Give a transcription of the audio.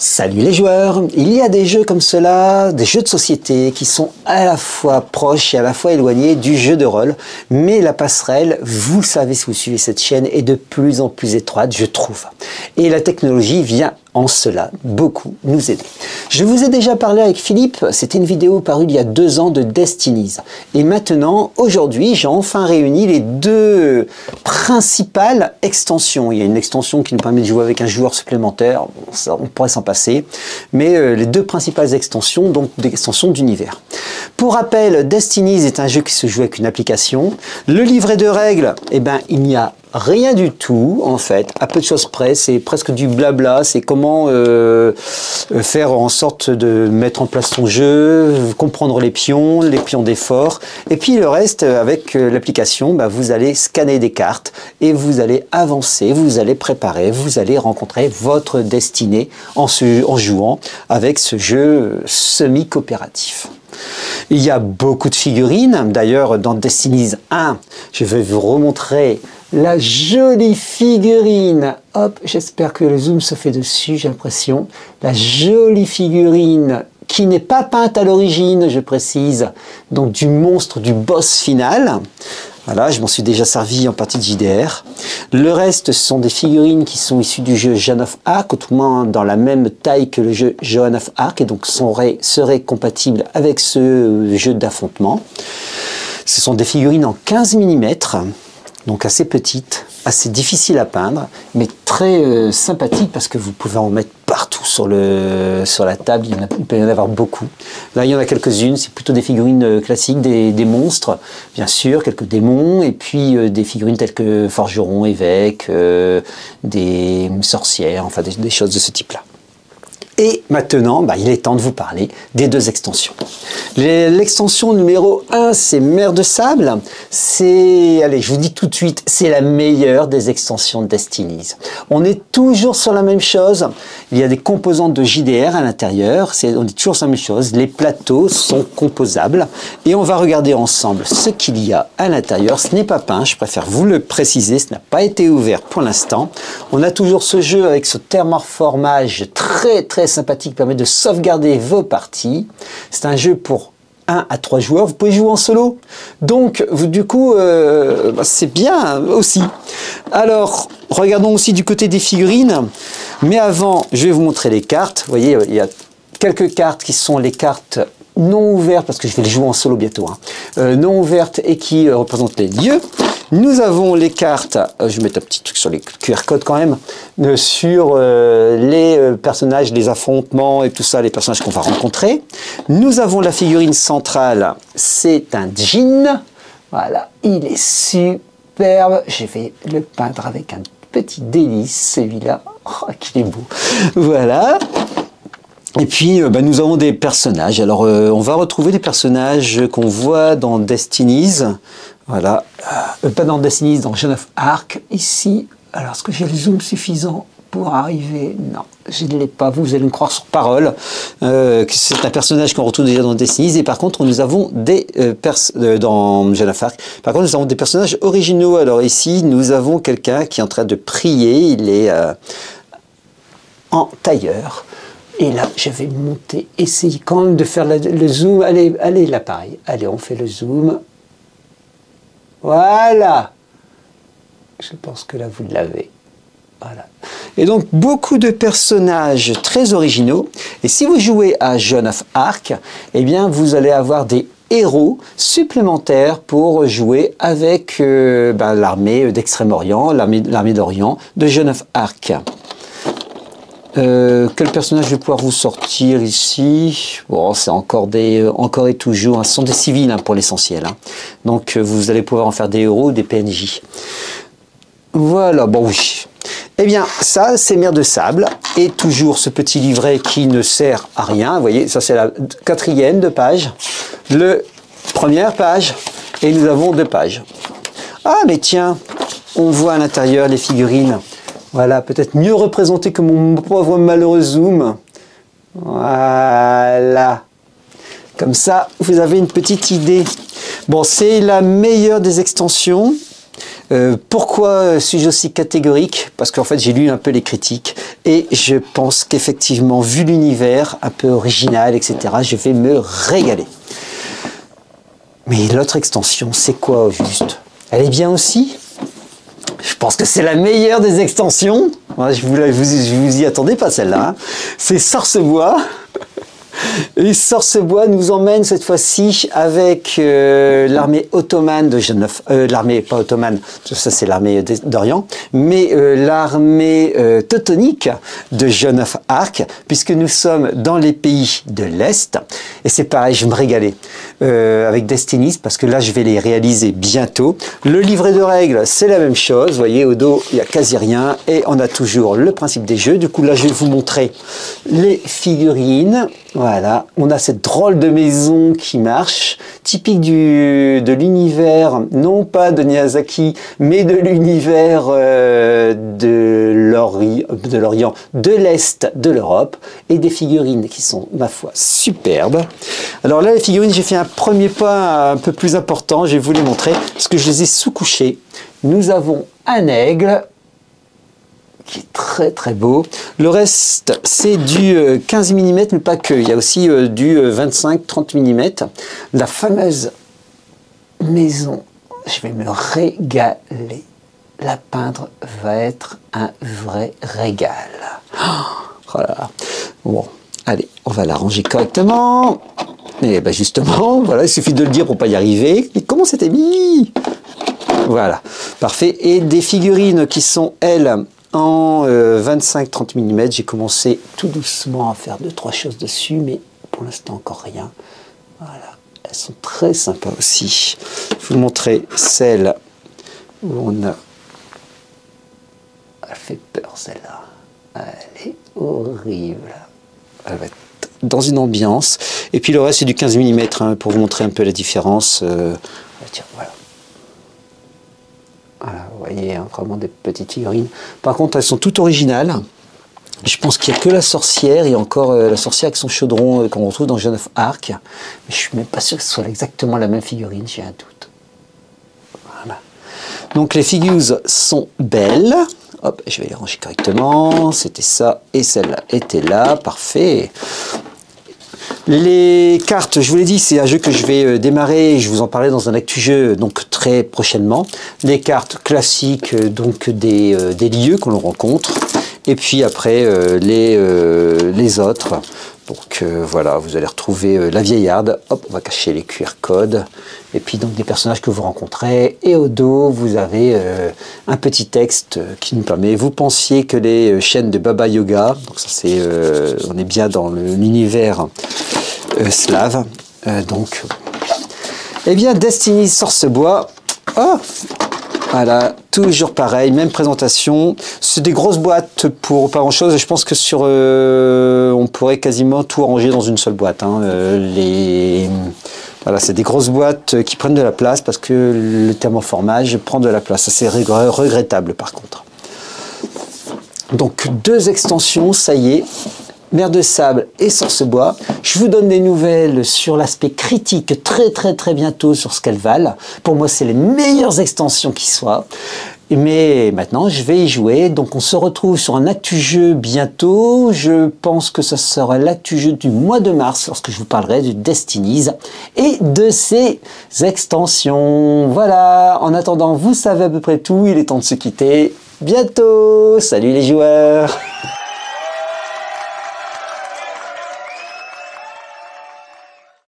Salut les joueurs! Il y a des jeux comme cela, des jeux de société qui sont à la fois proches et à la fois éloignés du jeu de rôle. Mais la passerelle, vous le savez si vous suivez cette chaîne, est de plus en plus étroite, je trouve. Et la technologie vient en cela beaucoup nous aider. Je vous ai déjà parlé avec Philippe, c'était une vidéo parue il y a 2 ans de Destinies. Et maintenant, aujourd'hui, j'ai enfin réuni les 2 principales extensions. Il y a une extension qui nous permet de jouer avec un joueur supplémentaire, ça, on pourrait s'en passer, mais les 2 principales extensions, donc des extensions d'univers. Pour rappel, Destinies est un jeu qui se joue avec une application. Le livret de règles, eh ben, il n'y a rien du tout, en fait, à peu de choses près, c'est presque du blabla, c'est comment faire en sorte de mettre en place son jeu, comprendre les pions d'effort, et puis le reste, avec l'application, bah, vous allez scanner des cartes, et vous allez avancer, vous allez préparer, vous allez rencontrer votre destinée en jouant avec ce jeu semi-coopératif. Il y a beaucoup de figurines, d'ailleurs dans Destinies 1, je vais vous remontrer la jolie figurine, hop, j'espère que le zoom se fait dessus, j'ai l'impression, la jolie figurine qui n'est pas peinte à l'origine, je précise, donc du monstre, du boss final. Voilà, je m'en suis déjà servi en partie de JDR. Le reste, ce sont des figurines qui sont issues du jeu Joan of Arc, autrement dans la même taille que le jeu Joan of Arc, et donc seraient compatibles avec ce jeu d'affrontement. Ce sont des figurines en 15 mm, donc assez petites, assez difficiles à peindre, mais très sympathiques parce que vous pouvez en mettre partout sur la table, il peut y en avoir beaucoup. Là, il y en a quelques-unes, c'est plutôt des figurines classiques, des monstres, bien sûr, quelques démons, et puis des figurines telles que forgerons, évêques, des sorcières, enfin des choses de ce type-là. Et maintenant, bah, il est temps de vous parler des 2 extensions. L'extension numéro 1, c'est Mer de Sable. Allez, je vous dis tout de suite, c'est la meilleure des extensions de Destinies. On est toujours sur la même chose. Il y a des composantes de JDR à l'intérieur. On est toujours sur la même chose. Les plateaux sont composables. Et on va regarder ensemble ce qu'il y a à l'intérieur. Ce n'est pas peint, je préfère vous le préciser. Ce n'a pas été ouvert pour l'instant. On a toujours ce jeu avec ce thermoformage très sympathique qui permet de sauvegarder vos parties. C'est un jeu pour 1 à 3 joueurs, vous pouvez jouer en solo. Donc, du coup, c'est bien aussi. Alors, regardons aussi du côté des figurines. Mais avant, je vais vous montrer les cartes. Vous voyez, il y a quelques cartes qui sont les cartes non ouvertes, parce que je vais les jouer en solo bientôt, hein, non ouvertes et qui représentent les lieux. Nous avons les cartes, je vais mettre un petit truc sur les QR codes quand même, sur les personnages, les affrontements et tout ça, les personnages qu'on va rencontrer. Nous avons la figurine centrale, c'est un djinn. Voilà, il est superbe. Je vais le peindre avec un petit délice, celui-là. Oh, qu'il est beau. Voilà. Et puis, nous avons des personnages. Alors, on va retrouver des personnages qu'on voit dans Destinies. Voilà. Pas dans Destinies, dans Joan of Arc. Ici, alors, est-ce que j'ai le zoom suffisant pour arriver? Non, je ne l'ai pas. Vous allez me croire sur parole. C'est un personnage qu'on retrouve déjà dans Destinies. Et par contre, nous avons des dans Joan of Arc. Par contre, nous avons des personnages originaux. Alors ici, nous avons quelqu'un qui est en train de prier. Il est en tailleur. Et là, je vais monter, essayer quand même de faire le zoom. Allez, l'appareil. Allez, on fait le zoom. Voilà. Je pense que là, vous l'avez. Voilà. Et donc, beaucoup de personnages très originaux. Et si vous jouez à Joan of Arc, eh bien, vous allez avoir des héros supplémentaires pour jouer avec l'armée d'Extrême-Orient, l'armée d'Orient de Joan of Arc. Quel personnage je vais pouvoir vous sortir ici? Bon, c'est encore et toujours, hein, ce sont des civils hein, pour l'essentiel. Hein. Donc vous allez pouvoir en faire des héros ou des PNJ. Voilà, bon oui. Eh bien, ça, c'est Mer de Sable. Et toujours ce petit livret qui ne sert à rien. Vous voyez, ça c'est la 4e de page. Première page. Et nous avons 2 pages. Ah, mais tiens, on voit à l'intérieur les figurines. Voilà, peut-être mieux représenté que mon pauvre malheureux zoom. Voilà. Comme ça, vous avez une petite idée. Bon, c'est la meilleure des extensions. Pourquoi suis-je aussi catégorique? Parce qu'en fait, j'ai lu un peu les critiques et je pense qu'effectivement, vu l'univers un peu original, etc., je vais me régaler. Mais l'autre extension, c'est quoi au juste? Elle est bien aussi? Je pense que c'est la meilleure des extensions. Ouais, je vous y attendais pas celle-là. Hein. C'est Sourcebois. Et Sourcebois nous emmène cette fois-ci avec l'armée ottomane de Genève, l'armée pas ottomane, ça c'est l'armée d'Orient, mais l'armée teutonique de Joan of Arc, puisque nous sommes dans les pays de l'Est. Et c'est pareil, je vais me régaler avec Destinies, parce que là je vais les réaliser bientôt. Le livret de règles, c'est la même chose, vous voyez au dos il n'y a quasi rien, et on a toujours le principe des jeux. Du coup là je vais vous montrer les figurines. Voilà, on a cette drôle de maison qui marche, typique de l'univers, non pas de Miyazaki, mais de l'univers de l'Orient, de l'Est de l'Europe, et des figurines qui sont, ma foi, superbes. Alors là, les figurines, j'ai fait un premier pas un peu plus important, je vais vous les montrer, parce que je les ai sous-couchées. Nous avons un aigle, qui est très très beau. Le reste, c'est du 15 mm, mais pas que. Il y a aussi du 25-30 mm. La fameuse maison, je vais me régaler. La peindre va être un vrai régal. Oh là là. Bon, allez, on va la ranger correctement. Et ben justement, voilà, il suffit de le dire pour pas y arriver. Et comment c'était mis? Voilà, parfait. Et des figurines qui sont, elles, en 25-30 mm, j'ai commencé tout doucement à faire 2-3 choses dessus, mais pour l'instant encore rien. Voilà, elles sont très sympas aussi. Je vais vous montrer celle où on a... Elle fait peur celle-là. Elle est horrible. Elle va être dans une ambiance. Et puis le reste c'est du 15 mm hein, pour vous montrer un peu la différence. Tiens, voilà. Voilà, vous voyez, hein, vraiment des petites figurines. Par contre, elles sont toutes originales. Je pense qu'il n'y a que la sorcière, et encore la sorcière avec son chaudron qu'on retrouve dans Joan of Arc. Mais je ne suis même pas sûr que ce soit exactement la même figurine, j'ai un doute. Voilà. Donc les figures sont belles. Hop, je vais les ranger correctement. C'était ça, et celle-là était là. Parfait. Les cartes, je vous l'ai dit, c'est un jeu que je vais démarrer, je vous en parlais dans un actu jeu donc très prochainement. Les cartes classiques donc des lieux qu'on rencontre, et puis après les autres. Donc voilà, vous allez retrouver la vieillarde. Hop, on va cacher les QR codes. Et puis donc des personnages que vous rencontrez. Et au dos, vous avez un petit texte qui nous permet. Vous pensiez que les chaînes de Baba Yoga, donc ça c'est, on est bien dans l'univers slave. Donc, eh bien, Destiny Sourcebois. Oh, voilà, toujours pareil, même présentation. C'est des grosses boîtes pour pas grand chose. Je pense que sur, on pourrait quasiment tout ranger dans une seule boîte. Hein. Voilà, c'est des grosses boîtes qui prennent de la place parce que le thermoformage prend de la place. C'est regrettable par contre. Donc 2 extensions, ça y est. Mer de Sable et Sourcebois. Je vous donne des nouvelles sur l'aspect critique très bientôt sur ce qu'elles valent. Pour moi, c'est les meilleures extensions qui soient. Mais maintenant, je vais y jouer. Donc, on se retrouve sur un actu-jeu bientôt. Je pense que ce sera l'actu-jeu du mois de mars, lorsque je vous parlerai du Destinies et de ses extensions. Voilà. En attendant, vous savez à peu près tout. Il est temps de se quitter. Bientôt. Salut les joueurs.